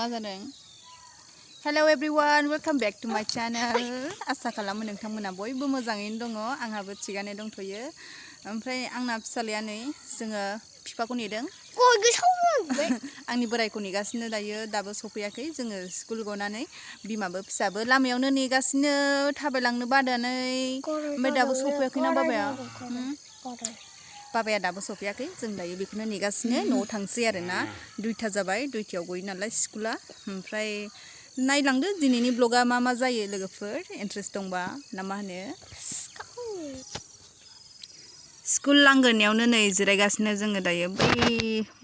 मा जादों? Hello everyone, welcome back to my channel. आसा खालामो नोंथांमोना बयबो मोजाङैनो दङ। आंहाबो थिगानो दंथ'यो। ओमफ्राय आंना फिसालाया नै जोङो बिफाखौ नेदों। आंनि बोरायखौ नेगासिनो दाबो सफैयाखै। जोङो स्कुल गनानै बिमाबो फिसाबो लामायावनो नेगासिनो थाबायलांनो बादानै। ओमफ्राय दाबो सफैयाखैना बाबाया? बाबाया दाबो सफैयाखै। जों दायो बेखौनो नेगासिनो। न'आव थांसै आरोना। 2टा जाबाय। 2टायाव गयो नालाय स्कुला। ओमफ्राय नायलांदो दिनैनि ब्लगा मा जायो लोगोफोर इन्ट्रेस्ट दंबा ना मा होनो स्कुल लांगोनायावनो नै जिरायगासिनो जोङो दायो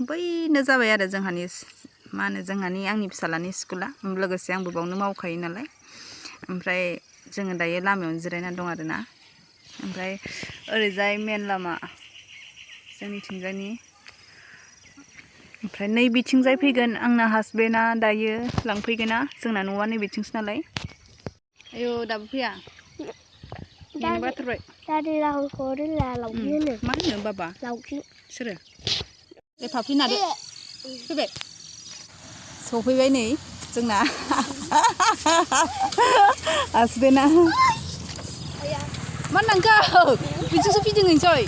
बैनो जाबाय आरो जोंहानि मा होनो जोंहानि आंनि फिसालानि स्कुला लोगोसे आंबो बावनो मावखायो नालाय ओमफ्राय जोङो दायो लामायावनो जिरायना दं आरोना ओमफ्राय ओरैजाय मेन लामा जोंनिथिंजायनि ओमफ्राय नै बिथिंजाय फैगोन आंना हासबेन्डआ दायो लांफैगोना जोंना न'आ नै बिथिंसो नालाय आयौ दाबो फैया नेनो बाथारबाय दादि राहुलखौ रोंला लावखि होनो मा होनो बाबा लावखि सोरो ए फाफ्लि नादो फैबाय सफैबाय नै जोंना हासबेन्डआ मा नांगौ बिथिंसो फिदिंहैनोसै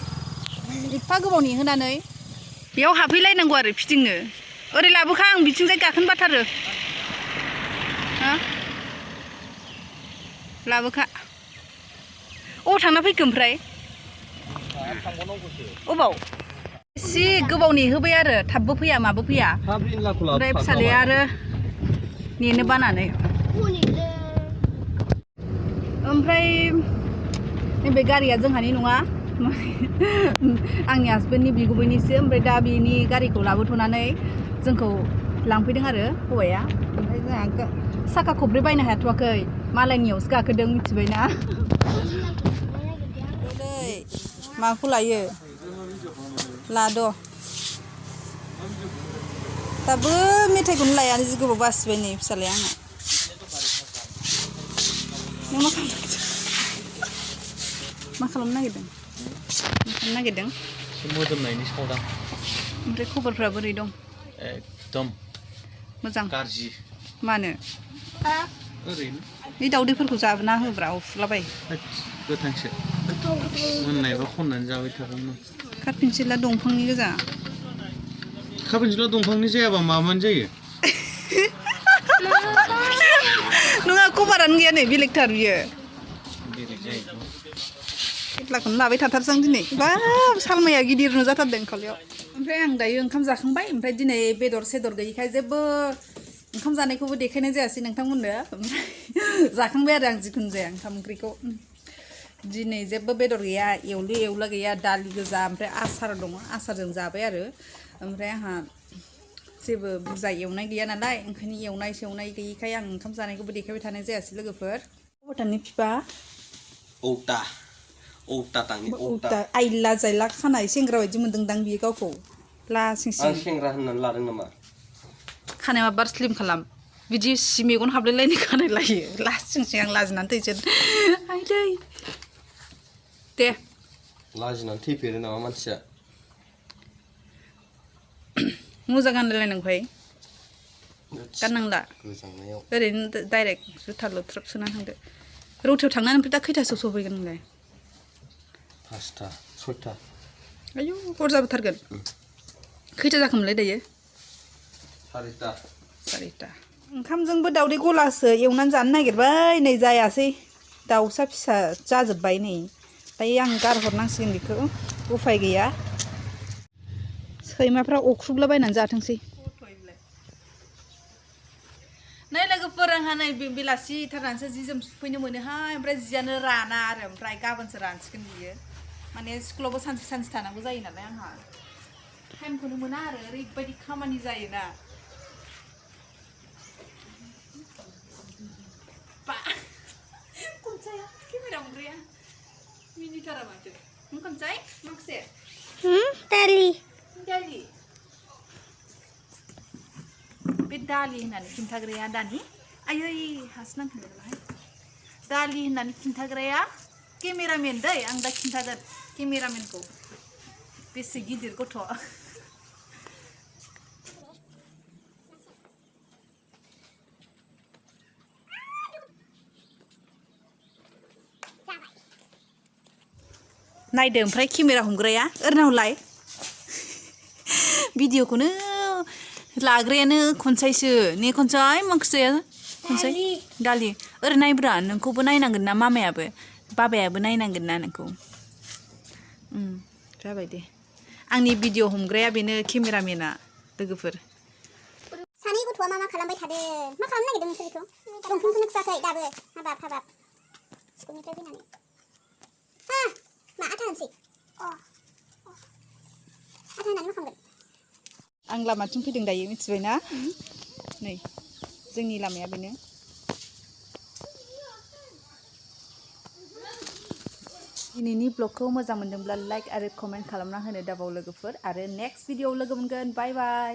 एफा गोबाव नेहोनानै बेयाव हाबफैलायनांगौ आरो फिदिंनो ओरै लाबोखा आं बिथिंजाय गाखोनो बाथारो हा लाबोखा अबाव थांना फैखो ओमफ्राय अबाव एसे गोबाव नेहोबाय आरो थाबबो फैया माबो फैया ओमफ्राय फिसालाया आरो नेनो बानानै ओमफ्राय नैबे गारिया जोंहानि नङा आंनि हासबेन्डनि बिगुबैनिसो ओमफ्राय दा बिनि गारिखौ लाबोथ'नानै जोंखौ लांफैदों आरो हौवाया ओमफ्राय जोंहा साखा खब्रै बायनो हाथ'वाखै मालायनियावसो गाखोदों मिथिबायना माखौ लायो लाद' दाबो मेथाइखौनो लायानो जि गोबाव बासिबाय नै फिसालाया आंना नों मा खालामनो नागिरदों मोदोमनायनि सावदां ओमफ्राय खबरफ्रा बोरै दं एकदम मोजां गाज्रि मानो ओरैनो बे दाउदैफोरखौ जाबना होब्रा अफुलाबाय गोथांसो मोननायबा खननानै जाबाय थागौमोन खारपिनसिला दंफांनि गोजा खारपिनसिला दंफांनि जायाबा माबानो जायो नङा कभारानो गैया नै बेलेगथार बियो बेलेग जायो खेथ्लाखौनो लाबाय थाथारसां दिनै बाब सालमाया गिदिर नुजाथारदों खालियाव ओमफ्राय आं दायो ओंखाम जाखांबाय ओमफ्राय दिनै बेदर सेदर गैयिखाय जेबो ओंखाम जानायखौबो देखायनाय जायासै नोंथांमोननो ओमफ्राय जाखांबाय आरो आं जिखुनु जाया ओंखाम ओंख्रिखौ दिनै जेबो बेदर गैया एवलु एवला गैया दालि गोजा ओमफ्राय आसार दङ आसारजों जाबाय आरो ओमफ्राय आंहा जेबो बुरजा एवनाय गैया नालाय ओंखायनो एवनाय सेवनाय गैयिखाय आं ओंखाम जानायखौबो देखायबाय थानाय जायासै लोगोफोर भुटाननि बिफा औटा आइला जायला खानाय सेंग्रा बायदि मोनदोंदां बियो गावखौ लासिंसिं आं सेंग्रा होननानै लादों नामा खानाया बार स्लिम खालाम बिदि सि मेगन हाबलायलायनाय खानाय लायो लासिंसिं आं लाजिनानै थैजों आइदै दे लाजिनानै थैफेरो नामा मानसिया मोजां गानलायनांगौहाय गाननांला गोजांनायाव ओरैनो डाइरेक्ट जुथा लुथ्रोब सोनानै थांदो रौथायाव थांनानै ओमफ्राय दा खैथासोआव सफैगोन नोंलाय 5टा 6टा आयौ हर जाबोथारगोन खैथा जाखोमोनलाय दायो 4टा ओंखामजोंबो दावदै गलासो एवनानै जानो नागिरबाय नै जायासै दाउसा फिसा जाजोब्बाय नै दायो आं गारहरनांसिगोन बेखौ उफाय गैया सैमाफ्रा अख्रुबलाबायनानै जाथोंसै नै लोगोफोर आंहा नै बेलासिथारनानैसो जि जोम सुफैनो मोनोहाय ओमफ्राय जियानो राना आरो ओमफ्राय गाबोनसो रानसिगोन बियो माने स्कुलावबो सानसे थानांगौ जायो नालाय आंहा टाइमखौनो मोना आरो ओरैबायदि खामानि जायोना खनसाया केमेरा हमग्राया मिनिथारा माथो नों खनसाय माखासे दालि बे दालि होननानै खिन्थाग्राया दानि आयै हासनांखांबाय दालि होननानै खिन्थाग्राया केमेरामेन दै आं दा खिन्थागोन केमेरामेनखौ बेसे गिदिर गथ' नायदो ओमफ्राय केमेरा हमग्राया ओरैनावलाय भिडिअखौनो लाग्रायानो खनसायसो ने खनसाय मा ओंख्रि जाया खनसाय दालि ओरै नायब्रा नोंखौबो नायनांगोन ना मामायाबो बाबायाबो नायनांगोन ना नोंखौ जाबाय दे आंनि भिडिअ हमग्राया बेनो केमेरामेना लोगोफोर सानै गथ'आ मा खालामबाय थादों मा खालामनो नागिरदों नोंसोर बेखौ दंफांखौनो खुवाखै दाबो हाबाब स्कुलनिफ्राय फैनानै मा आथा होनसै आथा होनानै मा खालामगोन आं लामाथिं फैदों दायो मिथिबाय ना नै जोंनि लामाया बेनो दिनैनि ब्लगखौ मोजां मोनदोंब्ला लाइक आरो कमेन्ट खालामना होनो दाबाव लोगोफोर आरो नेक्स्ट भिडिअआव लोगो मोनगोन बाय बाय